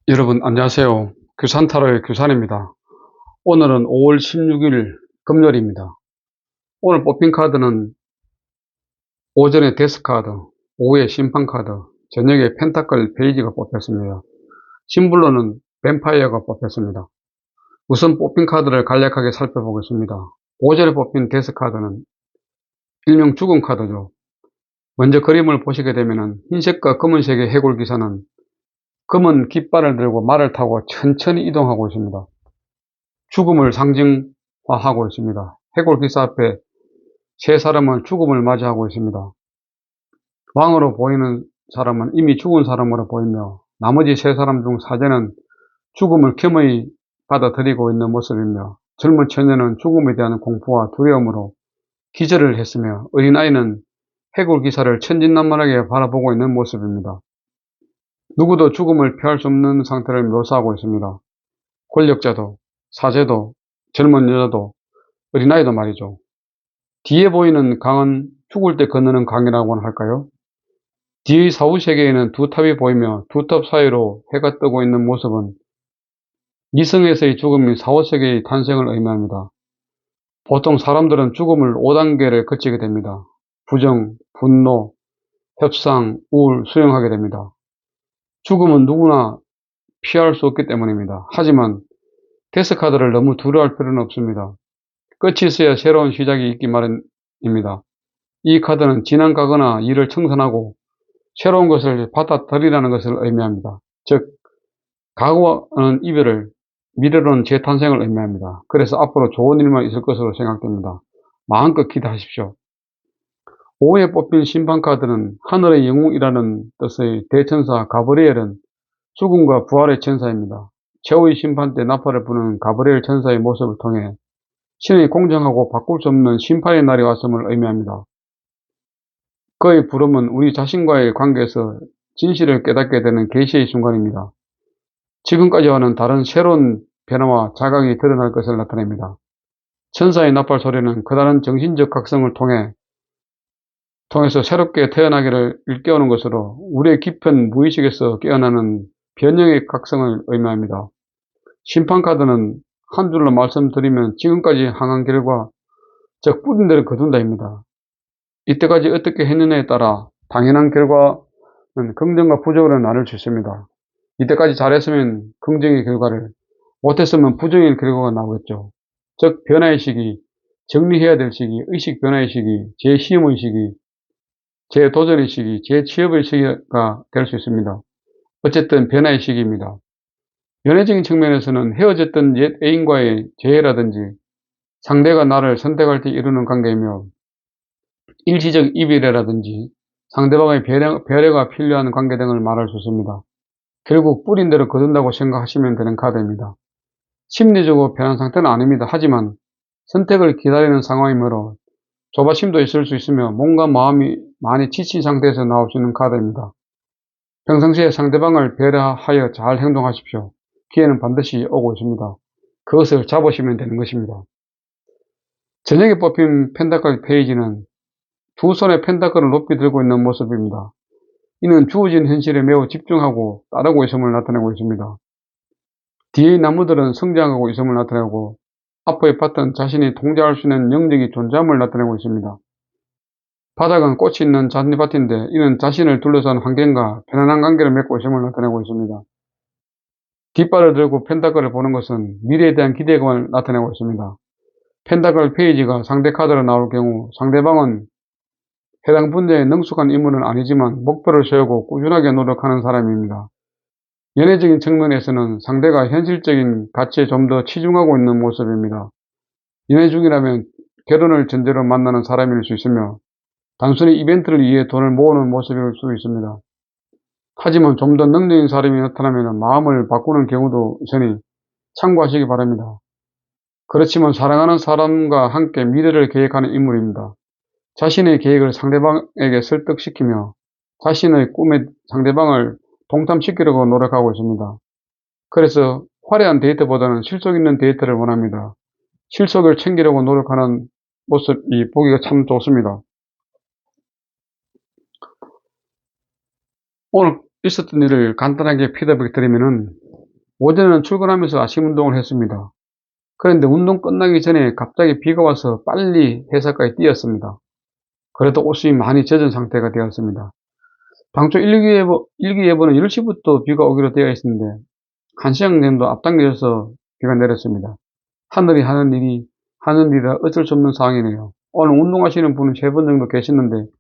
여러분 안녕하세요. 규산타로의 규산입니다. 오늘은 5월 16일 금요일입니다. 오늘 뽑힌 카드는 오전에 데스카드, 오후에 심판카드, 저녁에 펜타클 페이지가 뽑혔습니다. 심블러는 뱀파이어가 뽑혔습니다. 우선 뽑힌 카드를 간략하게 살펴보겠습니다. 오전에 뽑힌 데스카드는 일명 죽은 카드죠. 먼저 그림을 보시게 되면 흰색과 검은색의 해골기사는 검은 깃발을 들고 말을 타고 천천히 이동하고 있습니다. 죽음을 상징화하고 있습니다. 해골기사 앞에 세 사람은 죽음을 맞이하고 있습니다. 왕으로 보이는 사람은 이미 죽은 사람으로 보이며 나머지 세 사람 중 사제는 죽음을 겸허히 받아들이고 있는 모습이며 젊은 처녀는 죽음에 대한 공포와 두려움으로 기절을 했으며 어린아이는 해골기사를 천진난만하게 바라보고 있는 모습입니다. 누구도 죽음을 피할 수 없는 상태를 묘사하고 있습니다. 권력자도, 사제도, 젊은 여자도, 어린아이도 말이죠. 뒤에 보이는 강은 죽을 때 건너는 강이라고는 할까요? 뒤의 사후세계에는 두 탑이 보이며 두 탑 사이로 해가 뜨고 있는 모습은 이성에서의 죽음이 사후세계의 탄생을 의미합니다. 보통 사람들은 죽음을 5단계를 거치게 됩니다. 부정, 분노, 협상, 우울, 수용하게 됩니다. 죽음은 누구나 피할 수 없기 때문입니다. 하지만 데스카드를 너무 두려워할 필요는 없습니다. 끝이 있어야 새로운 시작이 있기 마련입니다. 이 카드는 지난 과거나 일을 청산하고 새로운 것을 받아들이라는 것을 의미합니다. 즉, 과거는 이별을, 미래로는 재탄생을 의미합니다. 그래서 앞으로 좋은 일만 있을 것으로 생각됩니다. 마음껏 기대하십시오. 오후에 뽑힌 심판카드는 하늘의 영웅이라는 뜻의 대천사 가브리엘은 죽음과 부활의 천사입니다. 최후의 심판 때 나팔을 부는 가브리엘 천사의 모습을 통해 신의 공정하고 바꿀 수 없는 심판의 날이 왔음을 의미합니다. 그의 부름은 우리 자신과의 관계에서 진실을 깨닫게 되는 계시의 순간입니다. 지금까지와는 다른 새로운 변화와 자각이 드러날 것을 나타냅니다. 천사의 나팔 소리는 그다른 정신적 각성을 통해서 새롭게 태어나기를 일깨우는 것으로 우리의 깊은 무의식에서 깨어나는 변형의 각성을 의미합니다. 심판카드는 한 줄로 말씀드리면 지금까지 향한 결과, 즉 뿌린 대로 거둔다입니다. 이때까지 어떻게 했느냐에 따라 당연한 결과는 긍정과 부정으로 나눌 수 있습니다. 이때까지 잘했으면 긍정의 결과를, 못했으면 부정의 결과가 나오겠죠. 즉 변화의 시기, 정리해야 될 시기, 의식 변화의 시기, 재시험의 시기, 재도전의 시기, 재취업의 시기가 될 수 있습니다. 어쨌든 변화의 시기입니다. 연애적인 측면에서는 헤어졌던 옛 애인과의 재회라든지 상대가 나를 선택할 때 이루는 관계이며 일시적 이별이라든지 상대방의 배려가 필요한 관계 등을 말할 수 있습니다. 결국 뿌린 대로 거둔다고 생각하시면 되는 카드입니다. 심리적으로 편한 상태는 아닙니다. 하지만 선택을 기다리는 상황이므로 조바심도 있을 수 있으며 몸과 마음이 많이 지친 상태에서 나올 수 있는 카드입니다. 평상시에 상대방을 배려하여 잘 행동하십시오. 기회는 반드시 오고 있습니다. 그것을 잡으시면 되는 것입니다. 저녁에 뽑힌 펜타클 페이지는 두 손에 펜타클을 높이 들고 있는 모습입니다. 이는 주어진 현실에 매우 집중하고 따르고 있음을 나타내고 있습니다. 뒤의 나무들은 성장하고 있음을 나타내고 앞의 밭은 자신이 통제할 수 있는 영역이 존재함을 나타내고 있습니다. 바닥은 꽃이 있는 잔디밭인데 이는 자신을 둘러싼 환경과 편안한 관계를 맺고 있음을 나타내고 있습니다. 깃발을 들고 펜타클을 보는 것은 미래에 대한 기대감을 나타내고 있습니다. 펜타클 페이지가 상대 카드로 나올 경우 상대방은 해당 분야에 능숙한 인물은 아니지만 목표를 세우고 꾸준하게 노력하는 사람입니다. 연애적인 측면에서는 상대가 현실적인 가치에 좀 더 치중하고 있는 모습입니다. 연애 중이라면 결혼을 전제로 만나는 사람일 수 있으며 단순히 이벤트를 위해 돈을 모으는 모습일 수 있습니다. 하지만 좀 더 능력 있는 사람이 나타나면 마음을 바꾸는 경우도 있으니 참고하시기 바랍니다. 그렇지만 사랑하는 사람과 함께 미래를 계획하는 인물입니다. 자신의 계획을 상대방에게 설득시키며 자신의 꿈에 상대방을 동참시키려고 노력하고 있습니다. 그래서 화려한 데이트보다는 실속 있는 데이트를 원합니다. 실속을 챙기려고 노력하는 모습이 보기가 참 좋습니다. 오늘 있었던 일을 간단하게 피드백 드리면은 오전에는 출근하면서 아침 운동을 했습니다. 그런데 운동 끝나기 전에 갑자기 비가 와서 빨리 회사까지 뛰었습니다. 그래도 옷이 많이 젖은 상태가 되었습니다. 당초 일기예보는 10시부터 비가 오기로 되어 있었는데 1시간 정도 앞당겨져서 비가 내렸습니다. 하늘이 하는 일이라 어쩔 수 없는 상황이네요. 오늘 운동하시는 분은 3번 정도 계셨는데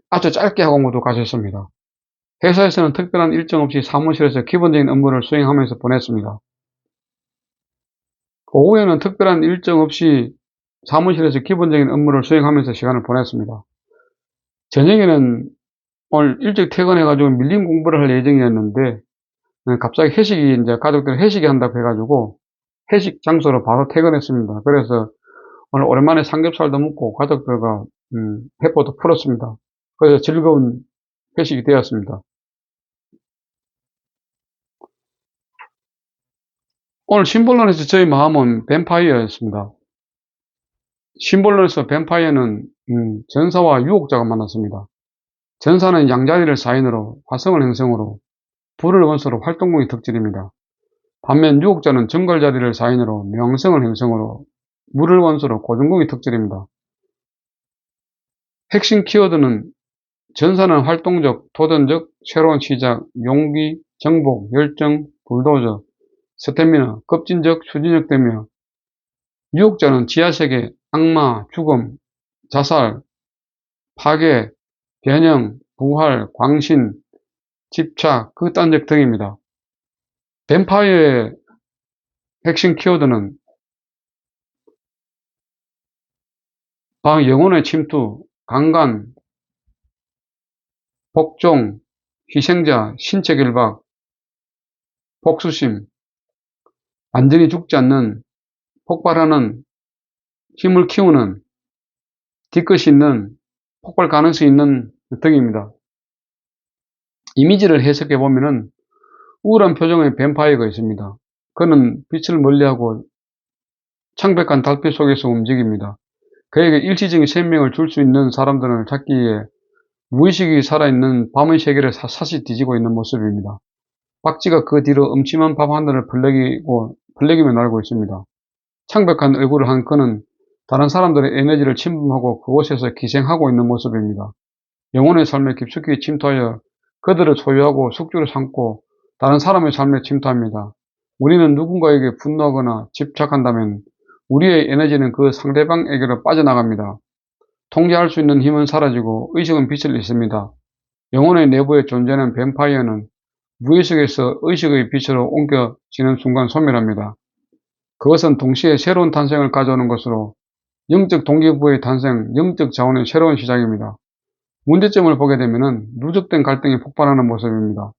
아주 짧게 하고 모두 가셨습니다. 회사에서는 특별한 일정 없이 사무실에서 기본적인 업무를 수행하면서 보냈습니다. 오후에는 특별한 일정 없이 사무실에서 기본적인 업무를 수행하면서 시간을 보냈습니다. 저녁에는 오늘 일찍 퇴근해가지고 밀린 공부를 할 예정이었는데 갑자기 이제 가족들 회식이 한다고 해가지고 회식 장소로 바로 퇴근했습니다. 그래서 오늘 오랜만에 삼겹살도 먹고 가족들과 회포도 풀었습니다. 그래서 즐거운 회식이 되었습니다. 오늘 심볼론에서 저희 마음은 뱀파이어였습니다. 심볼론에서 뱀파이어는 전사와 유혹자가 만났습니다. 전사는 양자리를 사인으로 화성을 행성으로 불을 원소로 활동궁이 특질입니다. 반면 유혹자는 정갈자리를 사인으로 명성을 행성으로 물을 원소로 고정궁이 특질입니다. 핵심 키워드는 전사는 활동적, 도전적, 새로운 시작, 용기, 정복, 열정, 불도저, 스태미나, 급진적, 추진력되며 유혹자는 지하세계, 악마, 죽음, 자살, 파괴, 변형, 부활, 광신, 집착, 극단적 등입니다. 뱀파이어의 핵심 키워드는 영혼의 침투, 강간, 복종, 희생자, 신체 결박, 복수심, 완전히 죽지 않는, 폭발하는, 힘을 키우는, 뒤끝이 있는, 폭발 가능성이 있는 등입니다. 이미지를 해석해 보면은 우울한 표정의 뱀파이어가 있습니다. 그는 빛을 멀리하고 창백한 달빛 속에서 움직입니다. 그에게 일시적인 생명을 줄 수 있는 사람들을 찾기 위해 무의식이 살아있는 밤의 세계를 사시 뒤지고 있는 모습입니다. 박쥐가 그 뒤로 음침한 밤하늘을 벌레기며 날고 있습니다. 창백한 얼굴을 한 그는 다른 사람들의 에너지를 침범하고 그곳에서 기생하고 있는 모습입니다. 영혼의 삶에 깊숙이 침투하여 그들을 소유하고 숙주로 삼고 다른 사람의 삶에 침투합니다. 우리는 누군가에게 분노하거나 집착한다면 우리의 에너지는 그 상대방에게로 빠져나갑니다. 통제할 수 있는 힘은 사라지고 의식은 빛을 잃습니다. 영혼의 내부에 존재하는 뱀파이어는 무의식에서 의식의 빛으로 옮겨지는 순간 소멸합니다. 그것은 동시에 새로운 탄생을 가져오는 것으로 영적 동기부여의 탄생, 영적 자원의 새로운 시작입니다. 문제점을 보게 되면 누적된 갈등이 폭발하는 모습입니다.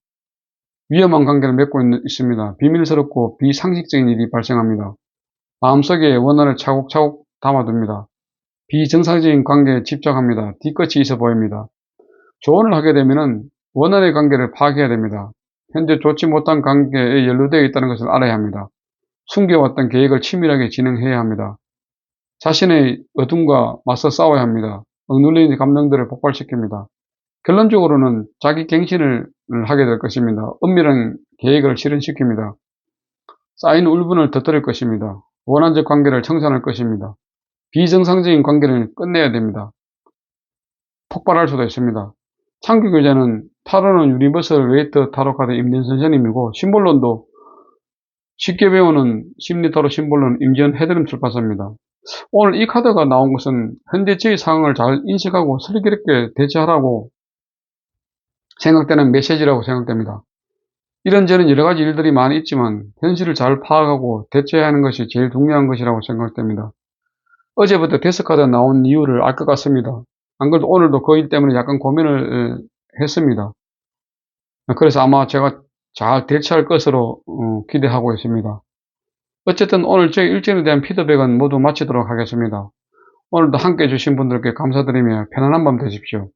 위험한 관계를 맺고 있습니다. 비밀스럽고 비상식적인 일이 발생합니다. 마음속에 원한을 차곡차곡 담아둡니다. 비정상적인 관계에 집착합니다. 뒤끝이 있어 보입니다. 조언을 하게 되면 원한의 관계를 파괴해야 됩니다. 현재 좋지 못한 관계에 연루되어 있다는 것을 알아야 합니다. 숨겨왔던 계획을 치밀하게 진행해야 합니다. 자신의 어둠과 맞서 싸워야 합니다. 억눌린 감정들을 폭발시킵니다. 결론적으로는 자기 갱신을 하게 될 것입니다. 은밀한 계획을 실현시킵니다. 쌓인 울분을 터뜨릴 것입니다. 원한적 관계를 청산할 것입니다. 비정상적인 관계를 끝내야 됩니다. 폭발할 수도 있습니다. 창규교재는 타로는 유니버설 웨이트 타로카드 임진 선생님이고 심볼론도 쉽게 배우는 심리타로 심볼론 임지연 해드림 출판사입니다. 오늘 이 카드가 나온 것은 현재의 상황을 잘 인식하고 슬기롭게 대처하라고 생각되는 메시지라고 생각됩니다. 이런저런 여러가지 일들이 많이 있지만 현실을 잘 파악하고 대처해야 하는 것이 제일 중요한 것이라고 생각됩니다. 어제부터 데스카드 나온 이유를 알 것 같습니다. 안 그래도 오늘도 그 일 때문에 약간 고민을 했습니다. 그래서 아마 제가 잘 대처할 것으로 기대하고 있습니다. 어쨌든 오늘 제 일정에 대한 피드백은 모두 마치도록 하겠습니다. 오늘도 함께 해주신 분들께 감사드리며 편안한 밤 되십시오.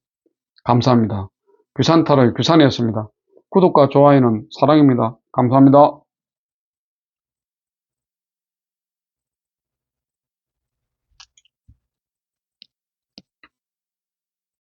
감사합니다. 규산타로의 규산이었습니다. 구독과 좋아요는 사랑입니다. 감사합니다.